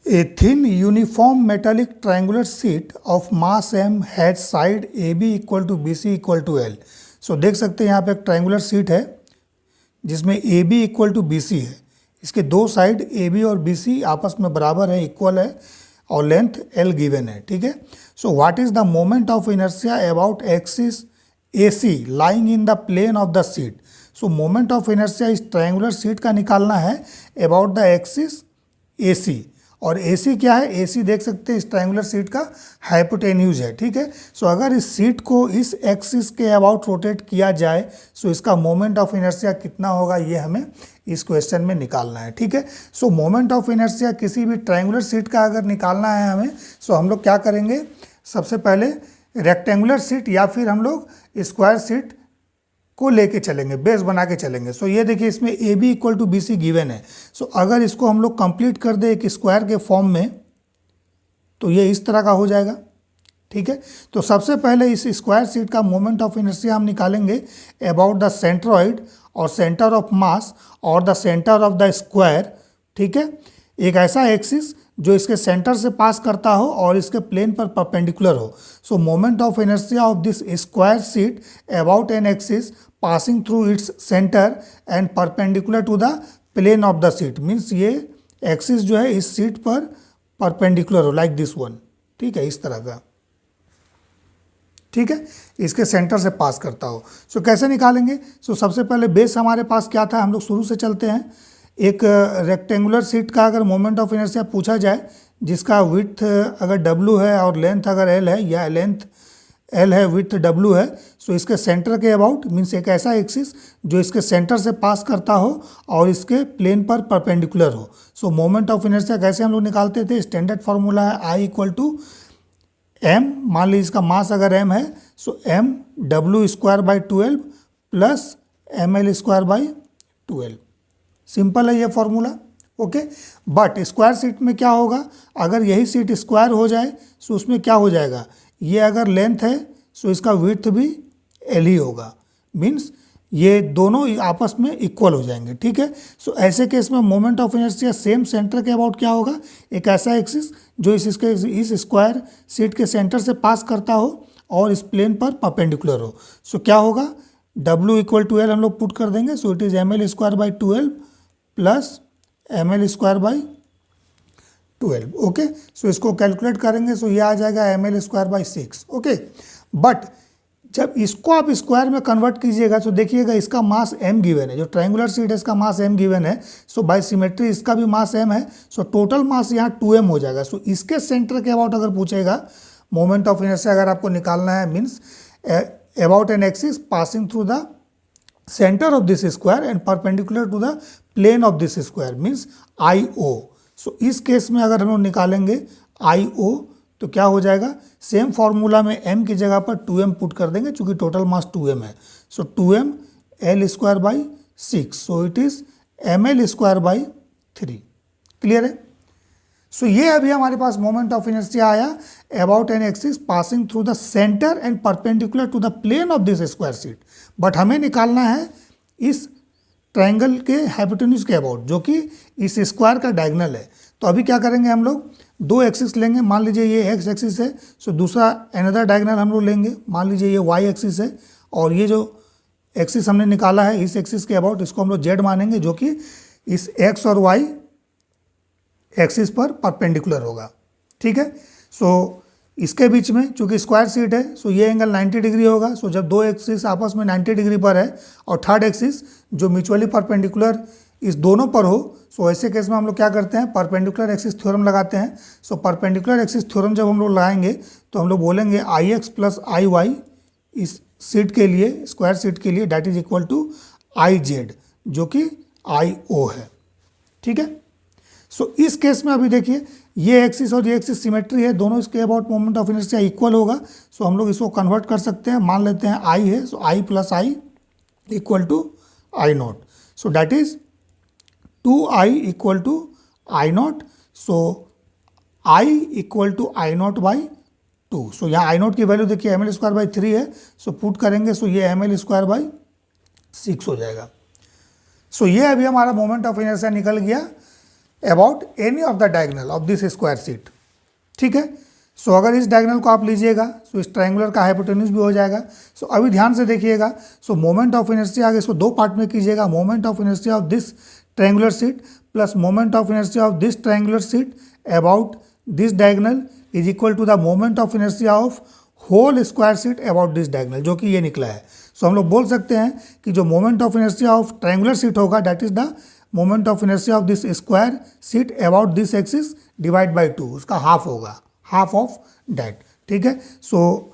A thin uniform metallic triangular sheet of mass m has side AB equal to BC equal to L। सो देख सकते हैं यहाँ पे एक ट्रायंगुलर शीट है जिसमें AB इक्वल टू BC है। इसके दो साइड AB और BC आपस में बराबर है, इक्वल है और लेंथ L गिवन है। ठीक है। So what is the moment of inertia about axis AC lying in the plane of the sheet. So moment of inertia इस ट्रायंगुलर शीट का निकालना है अबाउट द एक्सिस AC। और AC क्या है? AC देख सकते हैं इस ट्रायंगुलर शीट का हाइपोटेन्यूज है। ठीक है। सो अगर इस शीट को इस एक्सिस के अबाउट रोटेट किया जाए सो इसका मोमेंट ऑफ इनर्शिया कितना होगा, ये हमें इस क्वेश्चन में निकालना है। ठीक है। सो मोमेंट ऑफ इनर्शिया किसी भी ट्रायंगुलर शीट का अगर निकालना है हमें, सो हम लोग क्या करेंगे, सबसे पहले रेक्टेंगुलर शीट या फिर हम लोग स्क्वायर शीट को लेके चलेंगे, बेस बना के चलेंगे। सो ये देखिए इसमें AB equal to BC given है। सो अगर इसको हम लोग कंप्लीट कर दे एक स्क्वायर के फॉर्म में तो ये इस तरह का हो जाएगा। ठीक है। तो सबसे पहले इस स्क्वायर शीट का मोमेंट ऑफ इनर्शिया हम निकालेंगे अबाउट द सेंट्रॉइड और सेंटर ऑफ मास और the centre of the square. ठीक है। एक ऐसा एक्सिस जो इसके सेंटर से पास करता हो और इसके प्लेन पर परपेंडिकुलर हो। So moment of inertia of this square sheet about an axis passing through its centre and perpendicular to the plane of the sheet. Means ये एक्सिस जो है इस शीट पर परपेंडिकुलर हो, लाइक दिस वन। ठीक है, इस तरह का। ठीक है, इसके सेंटर से पास करता हो। सो कैसे निकालेंगे? सो सबसे पहले बेस हमारे पास क्या था, हम लोग शुरू से चलते हैं। एक रेक्टेंगुलर शीट का अगर मोमेंट ऑफ इनर्शिया पूछा जाए जिसका विड्थ अगर W है और लेंथ अगर L है, या लेंथ L है विड्थ W है, सो इसके सेंटर के अबाउट, मीन्स एक ऐसा एक्सिस जो इसके सेंटर से पास करता हो और इसके प्लेन पर परपेंडिकुलर हो। सो मोमेंट ऑफ इनर्शिया कैसे हम लोग निकालते थे? स्टैंडर्ड फार्मूला है I इक्वल टू M। मान लीजिए इसका मास अगर M है सो M W square by 12 plus ML square by 12। Simple है ये formula. Okay. But square sheet में क्या होगा, अगर यही शीट स्क्वायर हो जाए सो उसमें क्या हो जाएगा, ये अगर लेंथ है सो इसका विड्थ भी L ही होगा। मीन्स ये दोनों आपस में इक्वल हो जाएंगे। ठीक है। सो ऐसे केस में moment of inertia same centre के अबाउट क्या होगा, एक ऐसा एक्सिस जो इस स्क्वायर शीट के सेंटर से पास करता हो और इस प्लेन पर परपेंडिकुलर हो। सो क्या होगा, W इक्वल टू L हम लोग पुट कर देंगे। So it is ML square by 12 plus ML square by 12। Okay. So इसको कैलकुलेट करेंगे सो ये आ जाएगा ML square by 6। Okay. But जब इसको आप स्क्वायर में कन्वर्ट कीजिएगा तो देखिएगा इसका मास M गिवन है, जो ट्रायंगुलर शीट है इसका मास M गिवन है। सो बाय सिमेट्री इसका भी मास M है। सो टोटल मास यहाँ 2M हो जाएगा। सो इसके सेंटर के अबाउट अगर पूछेगा मोमेंट ऑफ इनर्शिया अगर आपको निकालना है, means about an axis passing through the centre of this square and perpendicular to the plane of this square, means IO। So इस केस में अगर हम लोग निकालेंगे IO तो क्या हो जाएगा, सेम फॉर्मूला में M की जगह पर 2M पुट कर देंगे चूंकि टोटल मास 2M है। So 2M L square by 6। So it is ML square by 3। Clear है? सो ये अभी हमारे पास मोमेंट ऑफ इनर्शिया आया about an axis passing through the centre and perpendicular to the plane of this square sheet. But हमें निकालना है इस ट्रायंगल के हाइपोटेन्यूज के अबाउट, जो कि इस स्क्वायर का डायगोनल है। तो अभी क्या करेंगे, हम लोग दो एक्सिस लेंगे। मान लीजिए ये X एक्सिस है, सो दूसरा अनदर डायगोनल हम लोग लेंगे। मान लीजिए ये Y एक्सिस है और ये जो एक्सिस हमने निकाला है इस एक्सिस के अबाउट, इसको हम लोग Z मानेंगे, जो कि इस X और Y एक्सिस पर परपेंडिकुलर होगा। ठीक है। सो इसके बीच में चूंकि स्क्वायर शीट है सो ये एंगल 90 डिग्री होगा। सो जब दो एक्सिस आपस में 90 डिग्री पर है और थर्ड एक्सिस जो म्यूचुअली परपेंडिकुलर इस दोनों पर हो, सो ऐसे केस में हम लोग क्या करते हैं, परपेंडिकुलर एक्सिस थ्योरम लगाते हैं। सो परपेंडिकुलर एक्सिस थ्योरम जब हम लोग लगाएंगे तो हम लोग बोलेंगे IX प्लस IY इस शीट के लिए, स्क्वायर शीट के लिए, that is equal to IZ जो कि IO है। ठीक है। सो इस केस में अभी देखिए ये एक्सिस और ये एक्सिस सिमेट्री है, दोनों इसके about moment of inertia equal होगा। सो हम लोग इसको कन्वर्ट कर सकते हैं। मान लेते हैं I है, so I plus I equal to I nought. So that is 2I equal to I nought. So I equal to I nought by 2। So यहाँ I नॉट की वैल्यू देखिए ML स्क्वायर बाई 3 है। So put करेंगे so ये ML square by 6 हो जाएगा। सो ये अभी हमारा मोमेंट ऑफ इनर्शिया निकल गया about any of the diagonal of this square sheet. ठीक है, सो अगर इस डायगोनल को आप लीजिएगा तो इस ट्रायंगुलर का हाइपोटेन्यूज भी हो जाएगा। सो अभी ध्यान से देखिएगा, सो मोमेंट ऑफ इनर्शिया आगे इसको दो पार्ट में कीजिएगा, moment of inertia of this triangular sheet plus moment of inertia of this triangular sheet about this diagonal is equal to the moment of inertia of whole square sheet about this diagonal, जो कि ये निकला है। सो हम लोग बोल सकते हैं कि जो moment of inertia of triangular sheet होगा that is the moment of inertia of this square sheet about this axis divide by 2, उसका हाफ होगा, हाफ ऑफ दैट। ठीक है, so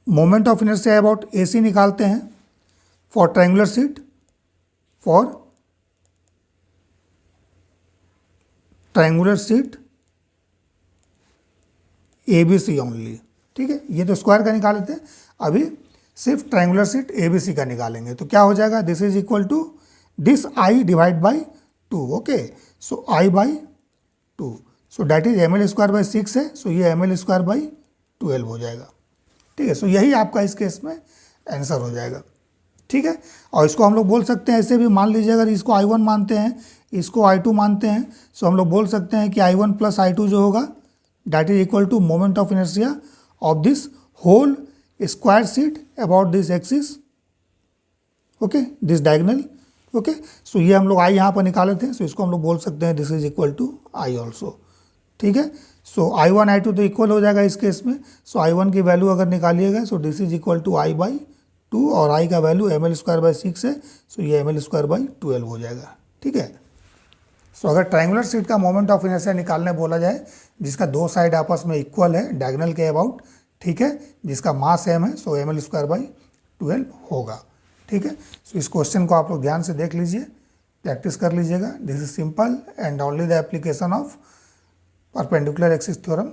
moment of inertia about AC निकालते हैं for triangular sheet, for triangular sheet ABC only. ठीक है, ये तो स्क्वायर का निकाल लेते हैं, अभी सिर्फ ट्रायंगुलर शीट ABC का निकालेंगे। तो क्या हो जाएगा, this is equal to this I divide by 2। Okay, so I by 2, so that is ml square by 6 है, सो ये ml स्क्वायर बाई 12 हो जाएगा। ठीक है, सो यही आपका इस केस में आंसर हो जाएगा। ठीक है, और इसको हम लोग बोल सकते हैं ऐसे भी, मान लीजिए अगर इसको I1 मानते हैं, इसको I2 मानते हैं, सो हम लोग बोल सकते हैं कि I1 प्लस I2 जो होगा that is equal to moment of inertia of this whole square sheet about this axis, okay, this diagonal. Okay, so ये हम लोग I यहाँ पर निकाले थे, सो इसको हम लोग बोल सकते हैं this is equal to I also. ठीक है, सो I1 I2 तो इक्वल हो जाएगा इस केस में। सो I1 की वैल्यू अगर निकालिएगा so this is equal to I by 2 और I का वैल्यू ml स्क्वायर बाई 6 है, सो ये ml स्क्वायर बाई 12 हो जाएगा। ठीक है, सो अगर ट्रायंगुलर शीट का मोमेंट ऑफ इनर्शिया निकालने बोला जाए जिसका दो साइड आपस में इक्वल है डायगोनल के अबाउट, ठीक है, जिसका मास m है, सो ml स्क्वायर बाई 12 होगा। ठीक है, सो इस क्वेश्चन को आप लोग ध्यान से देख लीजिए, प्रैक्टिस कर लीजिएगा। This is simple and only the application of perpendicular axis theorem.